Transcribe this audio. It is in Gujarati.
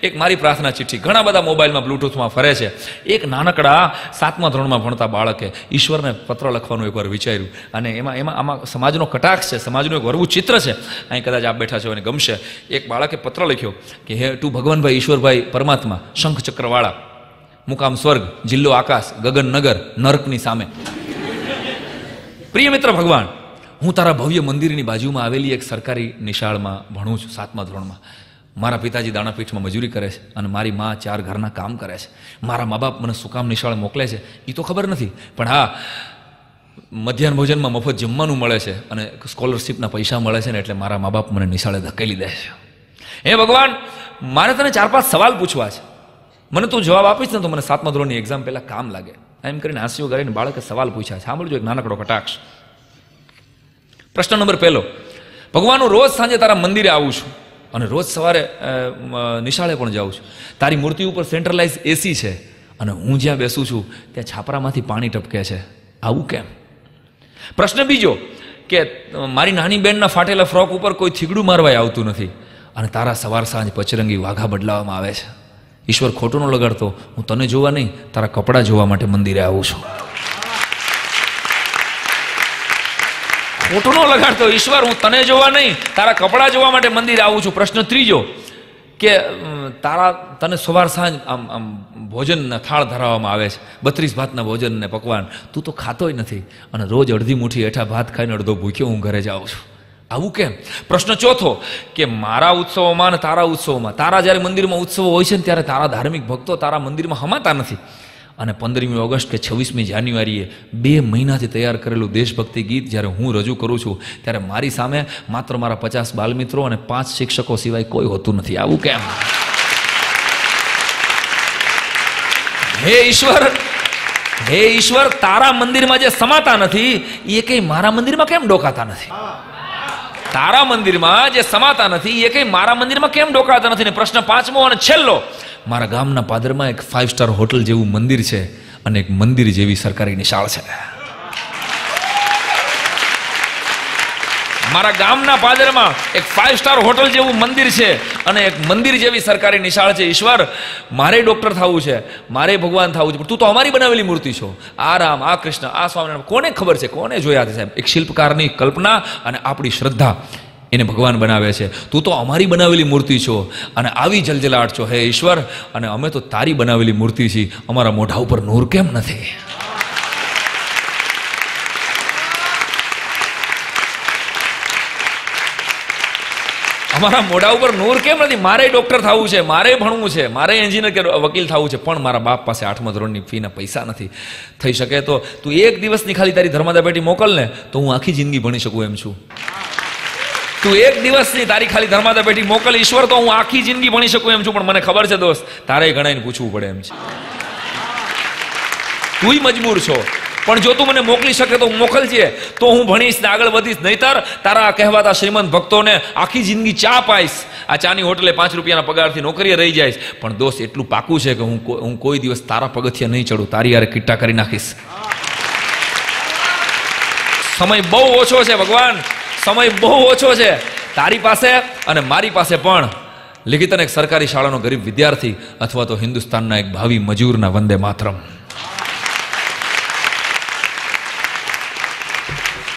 એક મારી પ્રાર્થના ચિઠ્ઠી, ઘણા બધા મોબાઈલમાં બ્લૂટૂથમાં ફરે છે. એક નાનકડા 7મા ધોરણમાં ભણતા બાળકે ઈશ્વરને પત્ર લખવાનું એકવાર વિચાર્યું, અને આમાં સમાજનો કટાક્ષ છે, સમાજનું એક વરવું ચિત્ર છે. અહીં કદાચ આપ બેઠા છો અને ગમશે. એક બાળકે પત્ર લખ્યો કે હે તું ભગવાનભાઈ ઈશ્વરભાઈ પરમાત્મા, શંખ ચક્રવાળા, મુકામ સ્વર્ગ, જિલ્લો આકાશ, ગગન નગર, નર્કની સામે. પ્રિય મિત્ર ભગવાન, હું તારા ભવ્ય મંદિરની બાજુમાં આવેલી એક સરકારી નિશાળમાં ભણું છું, 7મા ધોરણમાં. મારા પિતાજી દાણાપીઠમાં મજૂરી કરે છે અને મારી મા 4 ઘરના કામ કરે છે. મારા મા બાપ મને શું કામ નિશાળે મોકલે છે એ તો ખબર નથી, પણ હા, મધ્યાહન ભોજનમાં મફત જમવાનું મળે છે અને સ્કોલરશીપના પૈસા મળે છે ને, એટલે મારા મા બાપ મને નિશાળે ધકેલી દે છે. હે ભગવાન, મારે તને 4-5 સવાલ પૂછવા છે. મને તું જવાબ આપીશ ને તો મને 7મા ધોરણની એક્ઝામ પહેલાં કામ લાગે. એમ કરીને આંસુઓ ગાળીને બાળકે સવાલ પૂછ્યા છે. સાંભળજો, એક નાનકડો કટાક્ષ. પ્રશ્ન નંબર 1: ભગવાન, હું રોજ સાંજે તારા મંદિરે આવું છું અને રોજ સવારે નિશાળે પણ જાઉં છું. તારી મૂર્તિ ઉપર સેન્ટ્રલાઇઝ એસી છે અને હું જ્યાં બેસું છું ત્યાં છાપરામાંથી પાણી ટપકે છે. આવું કેમ? પ્રશ્ન બીજો કે મારી નાની બહેનના ફાટેલા ફ્રોક ઉપર કોઈ થીગડું મારવાય આવતું નથી અને તારા સવાર સાંજ પચરંગી વાઘા બદલાવવામાં આવે છે. ઈશ્વર, ખોટું ન લગાડતો, હું તને જોવા નહીં, તારા કપડાં જોવા માટે મંદિરે આવું છું. ખોટું ન લગાડતો ઈશ્વર, હું તને જોવા નહીં, તારા કપડાં જોવા માટે મંદિરે આવું છું. પ્રશ્ન ત્રીજો કે તને સવાર સાંજ આમ ભોજનના થાળ ધરાવવામાં આવે છે, 32 ભાતના ભોજનને પકવાન, તું તો ખાતોય નથી અને રોજ અડધી મુઠ્ઠી હેઠા ભાત ખાઈને અડધો ભૂખ્યો હું ઘરે જાઉં છું. આવું કેમ? પ્રશ્ન ચોથો કે મારા ઉત્સવોમાં અને તારા ઉત્સવોમાં, તારા જ્યારે મંદિરમાં ઉત્સવો હોય છે ને ત્યારે તારા ધાર્મિક ભક્તો તારા મંદિરમાં હમાતા નથી, અને 15મી ઓગસ્ટ કે 26મી જાન્યુઆરીએ 2 મહિનાથી તૈયાર કરેલું દેશભક્તિ ગીત જ્યારે હું રજૂ કરું છું ત્યારે મારી સામે માત્ર મારા 50 બાલમિત્રો અને 5 શિક્ષકો સિવાય કોઈ હોતું નથી. આવું કેમ? હે ઈશ્વર, તારા મંદિરમાં જે સમાતા નથી એ કઈ મારા મંદિરમાં કેમ ડોકાતા નથી? તારા મંદિરમાં જે સમાતા નથી એ કઈ મારા મંદિરમાં કેમ ડોકાતા નથી? ને પ્રશ્ન 5મો અને છેલ્લો, મારા ગામના પાદરમાં એક 5 સ્ટાર હોટલ જેવું મંદિર છે અને એક મંદિર જેવી સરકારી નિશાળ છે. મારા ગામના પાદરમાં એક 5 સ્ટાર હોટલ જેવું મંદિર છે અને એક મંદિર જેવી સરકારી નિશાળ છે. ઈશ્વર, મારે ડોક્ટર થવું છે, મારે ભગવાન થવું છે, પણ તું તો અમારી બનાવેલી મૂર્તિ છો. આ રામ, આ કૃષ્ણ, આ સ્વામિનારાયણ, કોને ખબર છે, કોને જોયા છે સાહેબ? એક શિલ્પકારની કલ્પના અને આપણી શ્રદ્ધા એને ભગવાન બનાવે છે. તું તો અમારી બનાવેલી મૂર્તિ છો અને આવી જલજલાટ છો. હે ઈશ્વર, અને અમે તો તારી બનાવેલી મૂર્તિ છીએ, અમારા મોઢા ઉપર નૂર કેમ નથી? અમારા મોઢા ઉપર નૂર કેમ નથી? મારે ડોક્ટર થવું છે, મારે ભણવું છે, મારે એન્જિનિયર કે વકીલ થવું છે, પણ મારા બાપ પાસે 8મા ધોરણની ફીના પૈસા નથી. થઈ શકે તો તું એક દિવસની ખાલી તારી ધર્માદા પેટી મોકલ ને તો હું આખી જિંદગી ભણી શકું એમ છું. તું એક દિવસની તારી ખાલી ધર્માદા પેટી મોકલ ઈશ્વર, તો હું આખી જિંદગી ભણી શકું એમ છું. પણ મને ખબર છે દોસ્ત, તારે ઘણાને પૂછવું પડે એમ છે. તુંય મજબૂર છો, પણ જો તું મને મોકલી શકે તો મોકલજે, તો હું ભણીશ ને આગળ વધીશ. નહીતર તારા કહેવાતા શ્રીમંત ભક્તોને આખી જિંદગી ચા પાઈશ, આ ચાની હોટલે 5 રૂપિયાના પગારથી નોકરીએ રહી જઈશ. પણ દોસ્ત, એટલું પાકું છે કે હું કોઈ દિવસ તારા પગથિયા નહીં ચડું, તારી યારે કિટ્ટા કરી નાખીશ. સમય બહુ ઓછો છે ભગવાન, સમય બહુ ઓછો છે તારી પાસે અને મારી પાસે પણ. લિખિતન એક સરકારી શાળાનો ગરીબ વિદ્યાર્થી અથવા તો હિન્દુસ્તાનના એક ભાવિ મજૂરના વંદે માતરમ.